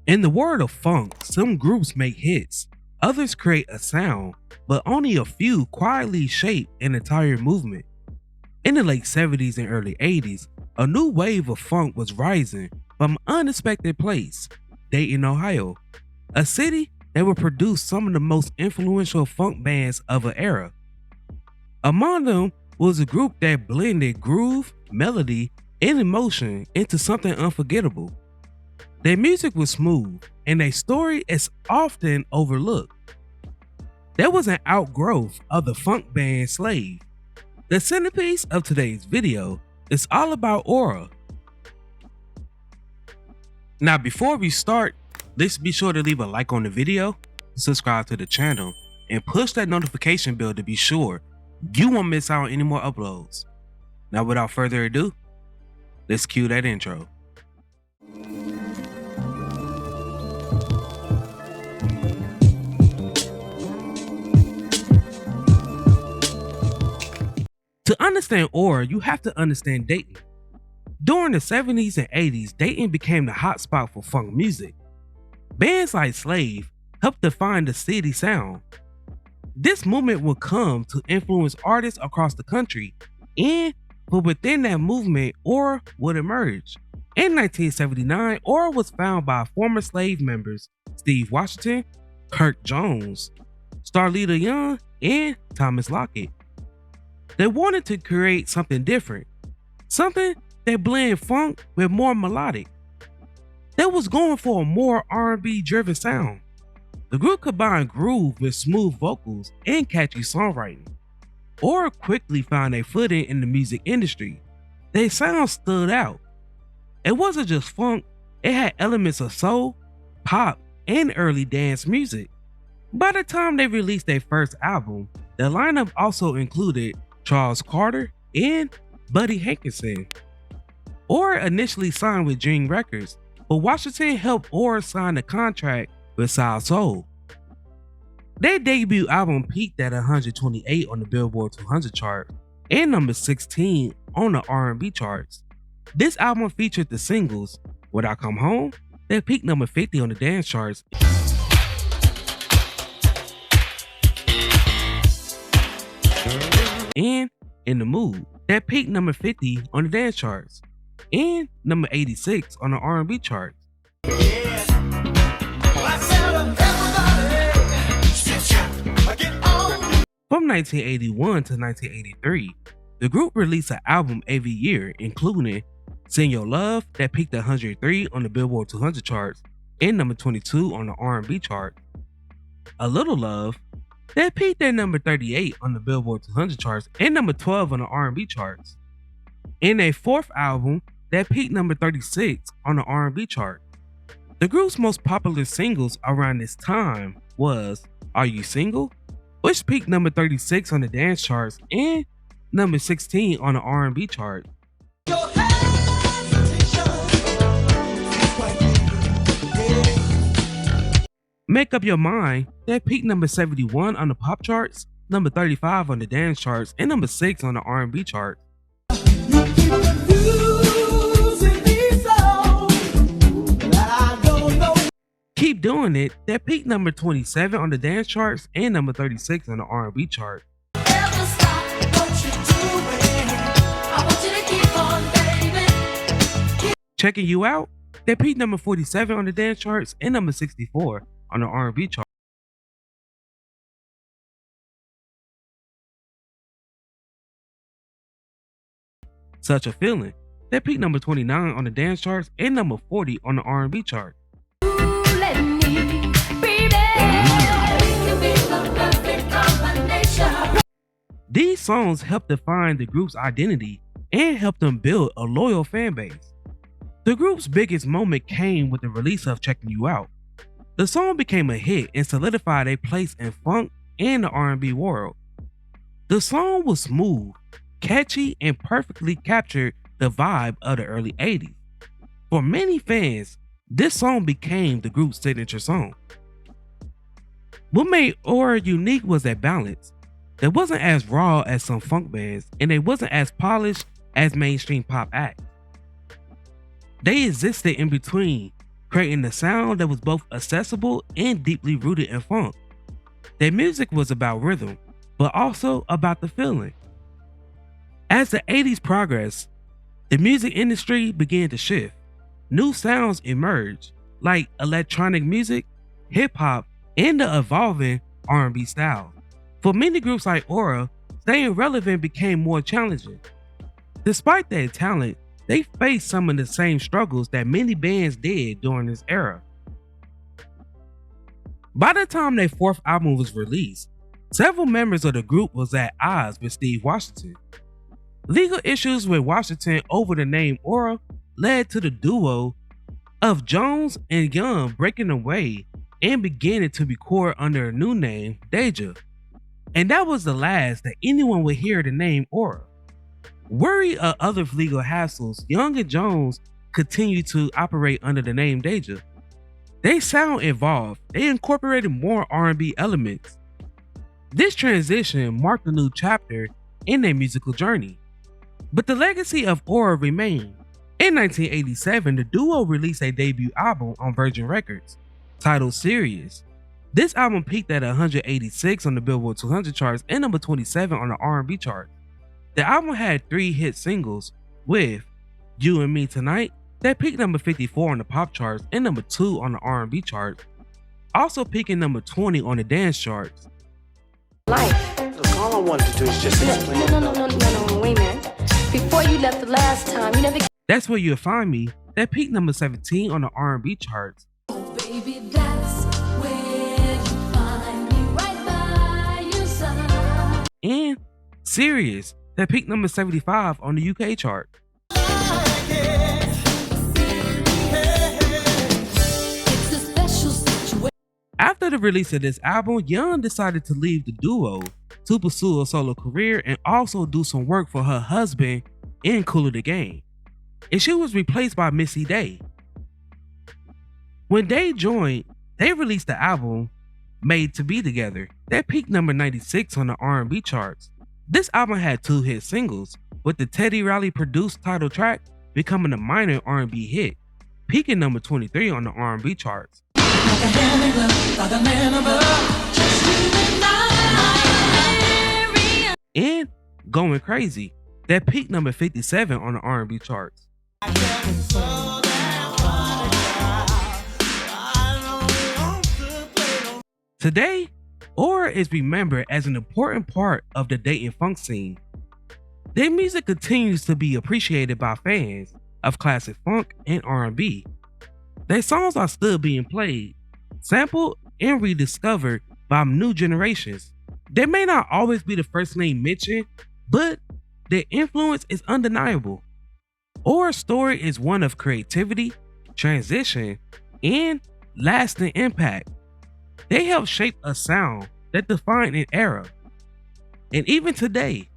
In the world of funk, some groups make hits, others create a sound, but only a few quietly shape an entire movement. In the late 70s and early 80s, a new wave of funk was rising from an unexpected place, Dayton, Ohio, a city that would produce some of the most influential funk bands of an era. Among them was a group that blended groove, melody, and emotion into something unforgettable. Their music was smooth, and their story is often overlooked. There was an outgrowth of the funk band Slave. The centerpiece of today's video is all about Aurra. Now before we start, let's be sure to leave a like on the video, subscribe to the channel, and push that notification bell to be sure you won't miss out on any more uploads. Now without further ado, let's cue that intro. To understand Aurra, you have to understand Dayton. During the 70s and 80s, Dayton became the hotspot for funk music. Bands like Slave helped define the city sound. This movement would come to influence artists across the country, and from within that movement, Aurra would emerge. In 1979, Aurra was founded by former Slave members Steve Washington, Kirk Jones, Starlita Young, and Thomas Lockett. They wanted to create something different, something that blended funk with more melodic. They was going for a more R&B driven sound. The group combined groove with smooth vocals and catchy songwriting. Aurra quickly found a footing in the music industry. Their sound stood out. It wasn't just funk, it had elements of soul, pop, and early dance music. By the time they released their first album, the lineup also included Charles Carter and Buddy Hankinson. Aurra initially signed with Dream Records, but Washington helped Aurra sign a contract with South Soul. Their debut album peaked at 128 on the Billboard 200 chart and number 16 on the R&B charts. This album featured the singles When I Come Home, that peaked number 50 on the dance charts, and In the Mood, that peaked number 50 on the dance charts, and number 86 on the R&B charts. From 1981 to 1983, the group released an album every year, including Sing Your Love, that peaked 103 on the Billboard 200 charts and number 22 on the R&B chart. A Little Love, that peaked at number 38 on the Billboard 200 charts and number 12 on the R&B charts. In a fourth album, that peaked number 36 on the R&B chart. The group's most popular singles around this time was Are You Single?, which peaked number 36 on the dance charts and number 16 on the R&B chart. Make Up Your Mind, that peaked number 71 on the pop charts, number 35 on the dance charts, and number 6 on the R&B chart. Keep Doing It, that peaked number 27 on the dance charts and number 36 on the R&B chart. Checking You Out, that peaked number 47 on the dance charts and number 64 on the R&B chart. Such a Feeling, that peaked number 29 on the dance charts and number 40 on the R&B chart. These songs helped define the group's identity and helped them build a loyal fan base. The group's biggest moment came with the release of Checking You Out. The song became a hit and solidified a place in funk and the R&B world. The song was smooth, catchy, and perfectly captured the vibe of the early 80s. For many fans, this song became the group's signature song. What made Aurra unique was their balance. They wasn't as raw as some funk bands, and they wasn't as polished as mainstream pop acts. They existed in between, creating a sound that was both accessible and deeply rooted in funk. Their music was about rhythm, but also about the feeling. As the 80s progressed, the music industry began to shift. New sounds emerged, like electronic music, hip-hop, and the evolving R&B style. For many groups like Aurra, staying relevant became more challenging. Despite their talent, they faced some of the same struggles that many bands did during this era. By the time their fourth album was released, several members of the group was at odds with Steve Washington. Legal issues with Washington over the name Aurra led to the duo of Jones and Young breaking away and beginning to record under a new name, Deja. And that was the last that anyone would hear the name Aurra. Worried of other legal hassles, Young and Jones continued to operate under the name Deja. Their sound evolved, they incorporated more R&B elements. This transition marked a new chapter in their musical journey. But the legacy of Aurra remained. In 1987, the duo released a debut album on Virgin Records, titled Serious. This album peaked at 186 on the Billboard 200 charts and number 27 on the R&B chart. The album had 3 hit singles, with You and Me Tonight, that peaked number 54 on the pop charts and number 2 on the R&B charts, also peaking number 20 on the dance charts. Life. Look, all I wanted to do is just explain. No, wait a minute. Before you left the last time, you never. That's Where You'll Find Me, that peaked number 17 on the R&B charts. Oh, baby, that's where you find me, right by your side. And Serious, that peaked number 75 on the UK chart. After the release of this album, Young decided to leave the duo to pursue a solo career and also do some work for her husband in Kool the Game, and she was replaced by Missy Day. When they joined, they released the album Made to Be Together, that peaked number 96 on the R&B charts. This album had 2 hit singles, with the Teddy Riley produced title track becoming a minor R&B hit, peaking number 23 on the R&B charts. And Going Crazy, that peaked number 57 on the R&B charts. Today, Aurra is remembered as an important part of the Dayton funk scene. Their music continues to be appreciated by fans of classic funk and R&B. Their songs are still being played, sampled, and rediscovered by new generations. They may not always be the first name mentioned, but their influence is undeniable. Aurra's story is one of creativity, transition, and lasting impact. They helped shape a sound that defined an era. And even today,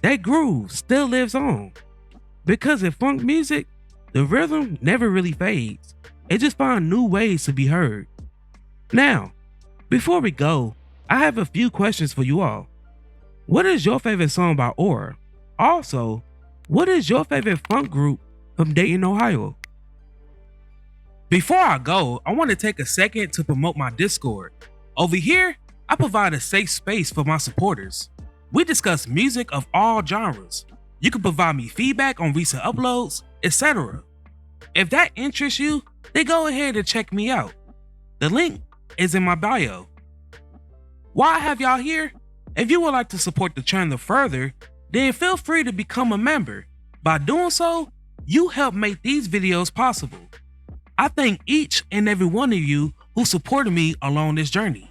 that groove still lives on. Because in funk music, the rhythm never really fades. It just finds new ways to be heard. Now, before we go, I have a few questions for you all. What is your favorite song by Aurra? Also, what is your favorite funk group from Dayton, Ohio? Before I go, I want to take a second to promote my Discord. Over here, I provide a safe space for my supporters. We discuss music of all genres. You can provide me feedback on recent uploads, etc. If that interests you, then go ahead and check me out. The link is in my bio. While I have y'all here, if you would like to support the channel further, then feel free to become a member. By doing so, you help make these videos possible. I thank each and every one of you who supported me along this journey.